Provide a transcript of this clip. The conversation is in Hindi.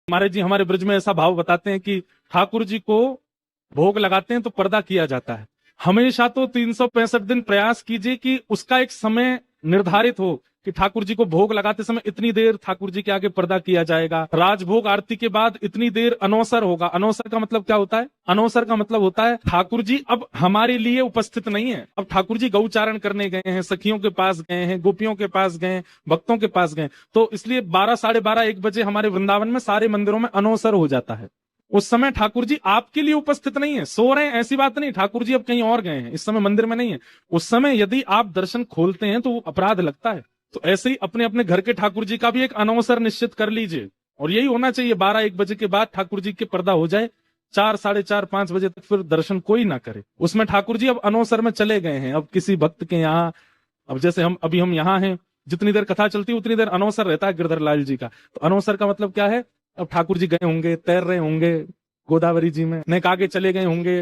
हमारे ब्रज में ऐसा भाव बताते हैं कि ठाकुर जी को भोग लगाते हैं तो पर्दा किया जाता है। हमेशा तो 365 दिन प्रयास कीजिए कि उसका एक समय निर्धारित हो कि ठाकुर जी को भोग लगाते समय इतनी देर ठाकुर जी के आगे पर्दा किया जाएगा, राजभोग आरती के बाद इतनी देर अनौसर होगा। अनौसर का मतलब क्या होता है? अनौसर का मतलब होता है ठाकुर जी अब हमारे लिए उपस्थित नहीं है, अब ठाकुर जी गौचारण करने गए हैं, सखियों के पास गए हैं, गोपियों के पास गए, भक्तों के पास गए, तो इसलिए 12, साढ़े 12, 1 बजे हमारे वृंदावन में सारे मंदिरों में अनौसर हो जाता है। उस समय ठाकुर जी आपके लिए उपस्थित नहीं है, सो रहे हैं ऐसी बात नहीं, ठाकुर जी अब कहीं और गए हैं, इस समय मंदिर में नहीं है। उस समय यदि आप दर्शन खोलते हैं तो वो अपराध लगता है। तो ऐसे ही अपने अपने घर के ठाकुर जी का भी एक अनवसर निश्चित कर लीजिए, और यही होना चाहिए 12, 1 बजे के बाद ठाकुर जी के पर्दा हो जाए, 4, साढ़े 4, 5 बजे तक फिर दर्शन कोई ना करे। उसमें ठाकुर जी अब अनवसर में चले गए हैं, अब किसी भक्त के यहाँ, अब जैसे हम यहाँ हैं, जितनी देर कथा चलती है उतनी देर अनवसर रहता है गिरधर लाल जी का। तो अनवसर का मतलब क्या है? अब ठाकुर जी गए होंगे, तैर रहे होंगे गोदावरी जी में, नेक आगे चले गए होंगे,